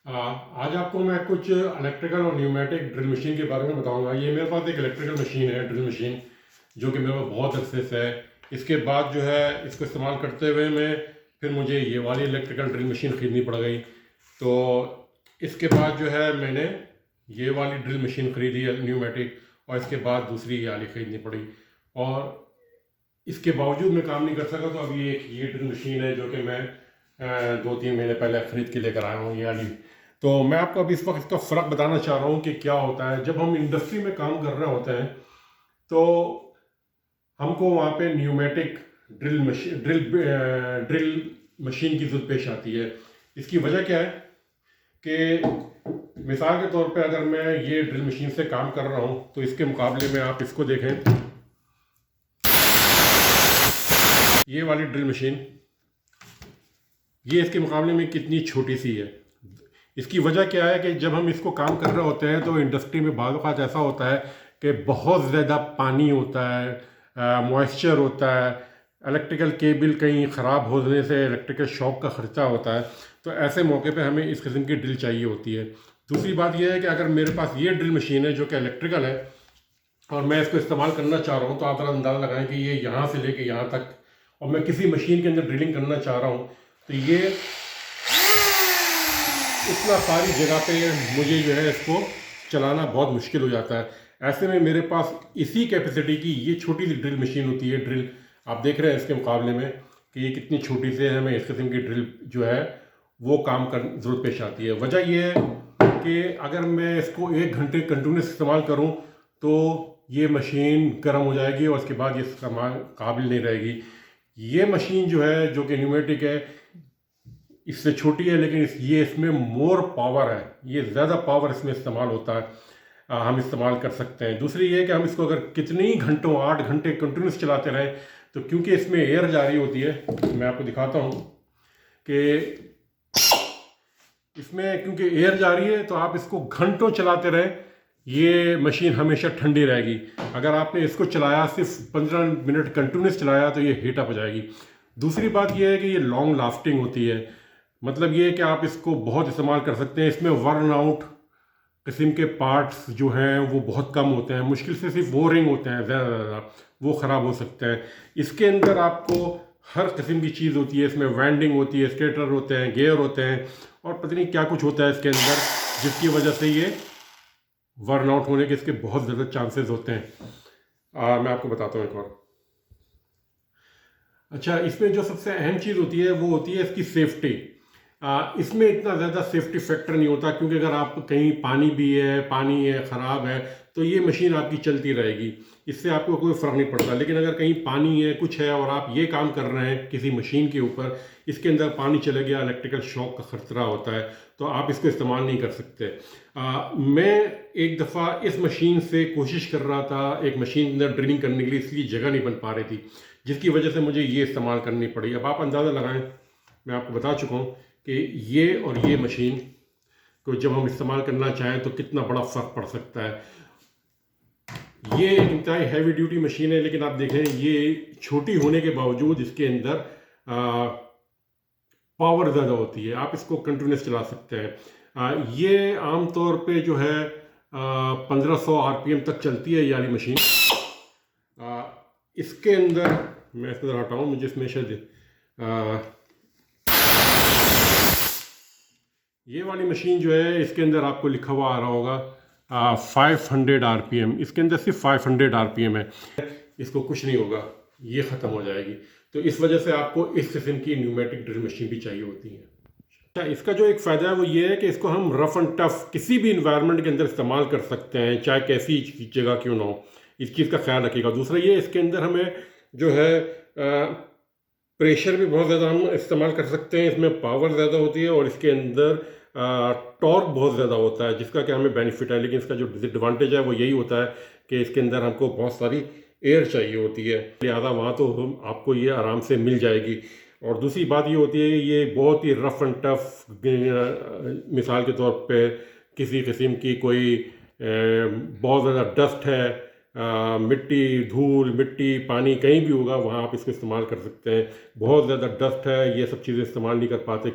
आज आपको मैं कुछ इलेक्ट्रिकल और न्यूमेटिक ड्रिल मशीन के बारे में बताऊंगा। ये मेरे पास एक इलेक्ट्रिकल मशीन है, ड्रिल मशीन, जो कि मेरे पास बहुत अच्छे से है। इसके बाद जो है इसको इस्तेमाल करते हुए फिर मुझे ये वाली इलेक्ट्रिकल ड्रिल मशीन ख़रीदनी पड़ गई। तो इसके बाद जो है मैंने ये वाली ड्रिल मशीन ख़रीदी है न्यूमेटिक, और इसके बाद दूसरी ये वाली ख़रीदनी पड़ी। और इसके बावजूद मैं काम नहीं कर सका, तो अभी ये ड्रिल मशीन है जो कि मैं 2-3 महीने पहले ख़रीद के लेकर आया हूँ, ये वाली। तो मैं आपको अभी इस वक्त इसका फ़र्क बताना चाह रहा हूँ कि क्या होता है जब हम इंडस्ट्री में काम कर रहे होते हैं। तो हमको वहाँ पे न्यूमेटिक ड्रिल मशीन की ज़रूरत पेश आती है। इसकी वजह क्या है कि मिसाल के तौर पे अगर मैं ये ड्रिल मशीन से काम कर रहा हूँ, तो इसके मुकाबले में आप इसको देखें, ये वाली ड्रिल मशीन, ये इसके मुकाबले में कितनी छोटी सी है। इसकी वजह क्या है कि जब हम इसको काम कर रहे होते हैं तो इंडस्ट्री में बाज़ औक़ात ऐसा होता है कि बहुत ज़्यादा पानी होता है, मॉइस्चर होता है, इलेक्ट्रिकल केबल कहीं ख़राब होने से इलेक्ट्रिकल शॉक का ख़र्चा होता है। तो ऐसे मौके पे हमें इस किस्म की ड्रिल चाहिए होती है। दूसरी बात यह है कि अगर मेरे पास ये ड्रिल मशीन है जो कि इलेक्ट्रिकल है और मैं इसको इस्तेमाल करना चाह रहा हूँ, तो आप ज़रा अंदाज़ा लगाएं कि ये यहाँ से लेके यहाँ तक, और मैं किसी मशीन के अंदर ड्रिलिंग करना चाह रहा हूँ, तो ये इतना सारी जगह पे मुझे जो है इसको चलाना बहुत मुश्किल हो जाता है। ऐसे में मेरे पास इसी कैपेसिटी की ये छोटी सी ड्रिल मशीन होती है। ड्रिल आप देख रहे हैं इसके मुकाबले में कि ये कितनी छोटी से हमें इस किस्म की ड्रिल जो है वो काम कर ज़रूरत पेश आती है। वजह यह है कि अगर मैं इसको 1 घंटे कंटिन्यूस इस्तेमाल करूँ तो ये मशीन गर्म हो जाएगी और उसके बाद ये इस्तेमाल काबिल नहीं रहेगी। ये मशीन जो है, जो कि न्यूमेटिक है, इससे छोटी है, लेकिन ये इसमें मोर पावर है, ये ज़्यादा पावर इसमें इस्तेमाल होता है, हम इस्तेमाल कर सकते हैं। दूसरी ये कि हम इसको अगर कितनी घंटों 8 घंटे कंटिन्यूस चलाते रहें, तो क्योंकि इसमें एयर जारी होती है, मैं आपको दिखाता हूँ कि इसमें क्योंकि एयर जारी है तो आप इसको घंटों चलाते रहें, ये मशीन हमेशा ठंडी रहेगी। अगर आपने इसको चलाया, सिर्फ 15 मिनट कंटिन्यूस चलाया, तो ये हीट अप हो जाएगी। दूसरी बात यह है कि ये लॉन्ग लास्टिंग होती है, मतलब ये है कि आप इसको बहुत इस्तेमाल कर सकते हैं। इसमें वर्न आउट किस्म के पार्ट्स जो हैं वो बहुत कम होते हैं, मुश्किल से सिर्फ वो रिंग होते हैं, ज़्यादा वो ख़राब हो सकते हैं। इसके अंदर आपको हर किस्म की चीज़ होती है, इसमें वैंडिंग होती है, स्टेटर होते हैं, गियर होते हैं, और पता नहीं क्या कुछ होता है इसके अंदर, जिसकी वजह से ये वर्न आउट होने के इसके बहुत ज़्यादा चांसेस होते हैं। मैं आपको बताता हूँ एक और। अच्छा, इसमें जो सबसे अहम चीज़ होती है वो होती है इसकी सेफ्टी। इसमें इतना ज़्यादा सेफ्टी फैक्टर नहीं होता, क्योंकि अगर आप कहीं पानी है ख़राब है, तो ये मशीन आपकी चलती रहेगी, इससे आपको कोई फ़र्क नहीं पड़ता। लेकिन अगर कहीं पानी है, कुछ है, और आप ये काम कर रहे हैं किसी मशीन के ऊपर, इसके अंदर पानी चले गया, इलेक्ट्रिकल शॉक का खतरा होता है, तो आप इसको इस्तेमाल नहीं कर सकते। मैं एक दफ़ा इस मशीन से कोशिश कर रहा था, एक मशीन के अंदर ड्रिलिंग करने के लिए, इसलिए जगह नहीं बन पा रही थी, जिसकी वजह से मुझे ये इस्तेमाल करनी पड़ी। अब आप अंदाज़ा लगाएं, मैं आपको बता चुका हूँ कि ये और ये मशीन को जब हम इस्तेमाल करना चाहें तो कितना बड़ा फ़र्क पड़ सकता है। ये इंतहाई हैवी ड्यूटी मशीन है, लेकिन आप देखें ये छोटी होने के बावजूद इसके अंदर पावर ज़्यादा होती है, आप इसको कंटिन्यूस चला सकते हैं। ये आम तौर पे जो है 1500 RPM तक चलती है ये वाली मशीन। इसके अंदर मैं इसको ज़रा हटाऊँ, मुझे इसमें शायद ये वाली मशीन जो है, इसके अंदर आपको लिखा हुआ आ रहा होगा 500 RPM। इसके अंदर सिर्फ 500 RPM है, इसको कुछ नहीं होगा, ये ख़त्म हो जाएगी। तो इस वजह से आपको इस किस्म की न्यूमेटिक ड्रिल मशीन भी चाहिए होती है। अच्छा, इसका जो एक फ़ायदा है वो ये है कि इसको हम रफ़ एंड टफ़ किसी भी इन्वायरमेंट के अंदर इस्तेमाल कर सकते हैं, चाहे कैसी जगह क्यों ना हो। इस चीज़ का ख्याल रखिएगा। दूसरा ये, इसके अंदर हमें जो है प्रेशर भी बहुत ज़्यादा हम इस्तेमाल कर सकते हैं, इसमें पावर ज़्यादा होती है, और इसके अंदर टॉर्क बहुत ज़्यादा होता है, जिसका कि हमें बेनिफिट है। लेकिन इसका जो डिसएडवांटेज है वो यही होता है कि इसके अंदर हमको बहुत सारी एयर चाहिए होती है, लिहाजा वहाँ तो आपको ये आराम से मिल जाएगी। और दूसरी बात ये होती है, ये बहुत ही रफ़ एंड टफ़, मिसाल के तौर पे किसी किस्म की कोई बहुत ज़्यादा डस्ट है, मिट्टी, धूल, मिट्टी, पानी कहीं भी होगा, वहाँ आप इसको इस्तेमाल कर सकते हैं। बहुत ज़्यादा डस्ट है, ये सब चीज़ें इस्तेमाल नहीं कर पाते।